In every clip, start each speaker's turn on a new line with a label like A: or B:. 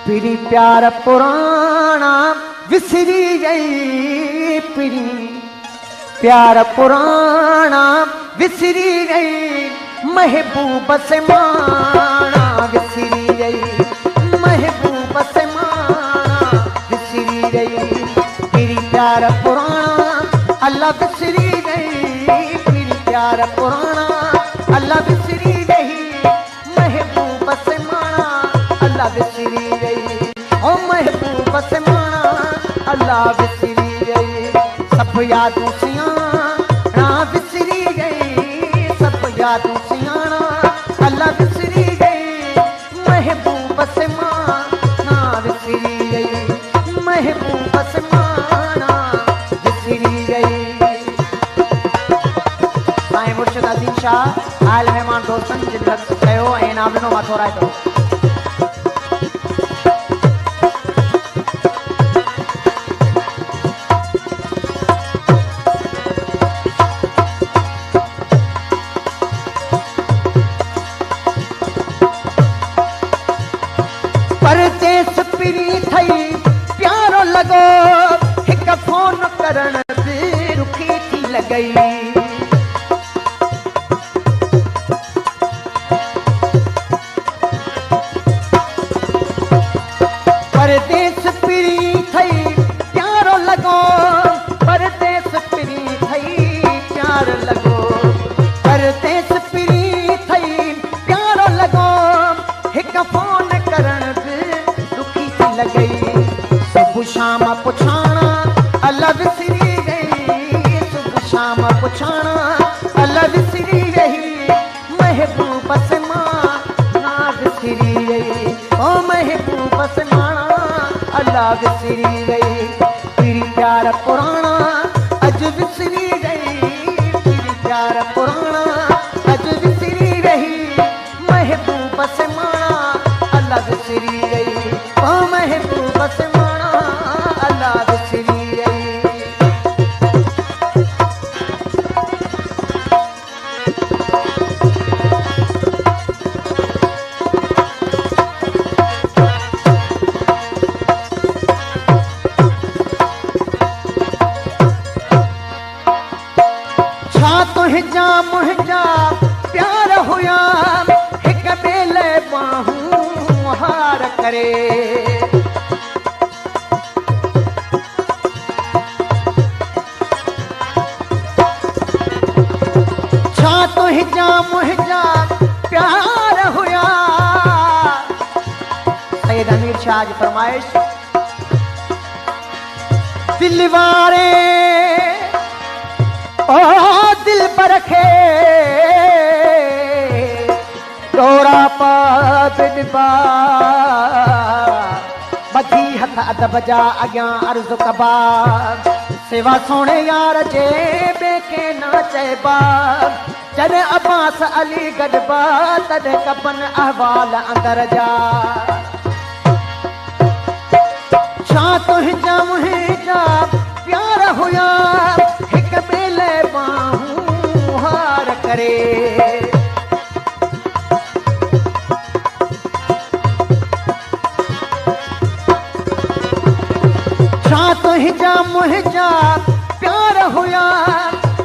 A: पिरी प्यार पुराना विसरी गई, पिरी प्यार पुराना विसरी गई, महबूब से माना विसरी गई, महबूब से माना विसरी गई। पिरी प्यार पुराना अल्लाह विसरी गई, पिरी प्यार पुराना अल्लाह विसरी गई, महबूब से माना अल्लाह विसरी गई, ओ महबूब से माना अल्लाह विसरी गई। सब यादों सियाना विसरी गई, सब यादों सियाना अल्लाह विसरी गई, महबूब से माना विसरी गई, महबूब से माना विसरी गई। साईं मुर्शिद अजीम शाह आयल मेहमान दोस्तन जिन लग कयो ऐं नामनो मथो रायतो। परदेस पिरी थई प्यारो लगो, हिक फोन करण ते रुखी थी लगई, परदेस पिरी थई प्यारो लगो, परदेस पिरी थई प्यार लगो, परदेस पिरी थई प्यारो लगो, हिक फोन करण लगई। सुबह शाम पुछाना अल्लाह विसरी गई, सुबह शाम पुछाना अल्लाह विसरी गई, महबूब से माना विसरी गई, ओ महबूब से माना अल्लाह विसरी गई। पिरी प्यार पुराना अज विसरी गई, पिरी प्यार पुराना अज विसरी गई, महबूब से माना अल्लाह विसरी गई, ओ महबूब से माना अल्लाह विसरी गई। छा तुंहिंजा मुंहिंजा प्यार हुया, हिक बेले बाहूं हार करे, छा तुंहिंजा मुंहिंजा प्यार हुया। सैयद अमीर शाह जी फरमाइश, दिल वारे ओ दिल बरखे डोरा पा बिनबा, बधी हथ अदब जा अॻियां अर्ज़ कबा, सिवा सोने यार जे ॿिए न चइबा, जॾहिं अब्बास अली गॾबा तॾहिं कबन अहवाल अंदर जा। छा तुंहिंजा मुंहिंजा प्यार हुया, हिक बेले बाहूं हार करे, छा तुंहिंजा मुंहिंजा प्यार हुया,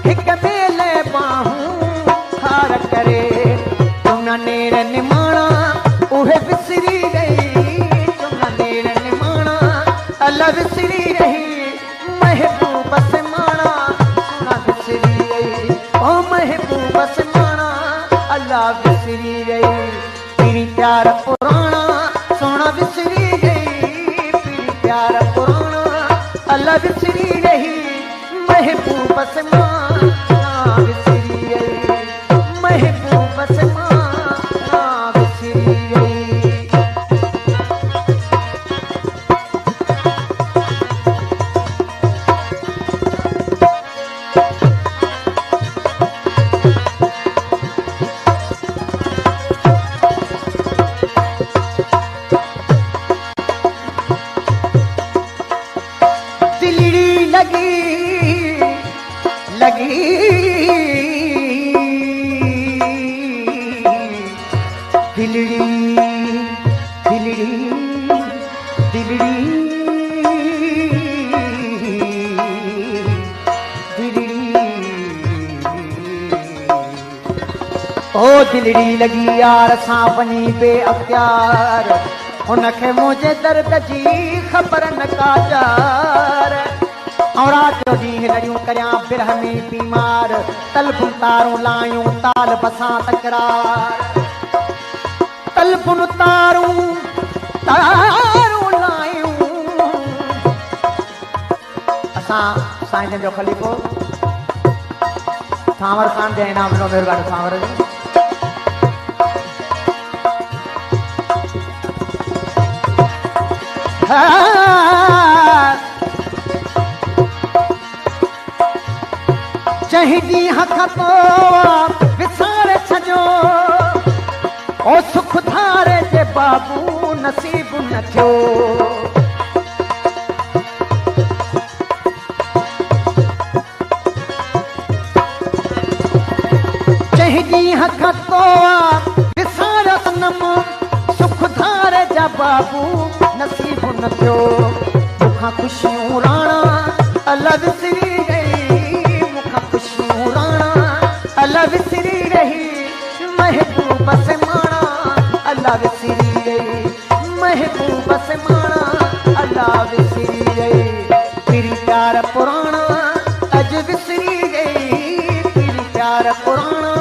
A: हिक बेले बाहूं हार करे, तुम नेर निमाणा उहे विसरी गई, तुम नेर निमाणा अल्लाह विसरी गई, महबूब से माना सुना विसरी गई, ओ महबूब से माना अल्लाह विसरी गई। पिरी प्यार पुराना सोना विसरी गई, पिरी प्यार पुराना अल्लाह विसरी गई, महबूब से माना विसरी गई, महबूब से माना विसरी गई। लगी दिलड़ी दिलड़ी दिलड़ी ओ दिलड़ी लगी यार सां वञी बे अख्तियार हुनखे मुंहिंजे दर्द जी ख़बर न काचार ऐं राति जो ॾींहुं लड़ियूं करियां बिरह में बीमार तलबुन तारूं लायूं ताल बसां तकरार तलबुन तारूं लायूं असां साईं जन जो ख़लीफ़ो सांवर खान जे इनाम मिलो महिरबानी सांवर जी चहिदी हक़ तो विसारे छजो ओ सुख धारे जे बाबू नसीब न थियो चहिदी हक़ तो विसारे सनम सुख धारे जा बाबू नसीब न थियो मुखां खुशियूं राणा अला विसरी गई मुखां खुशियूं राणा अला विसरी रही महबूब से माणा अला विसरी गई महबूब से माणा अला विसरी गई तेरी प्यार पुराना अज विसरी गई तेरी प्यार पुराना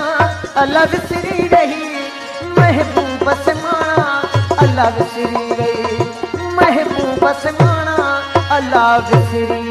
A: अला विसरी रही महबूब से माणा अला विसरी गई महबूब से माणा अला विसरी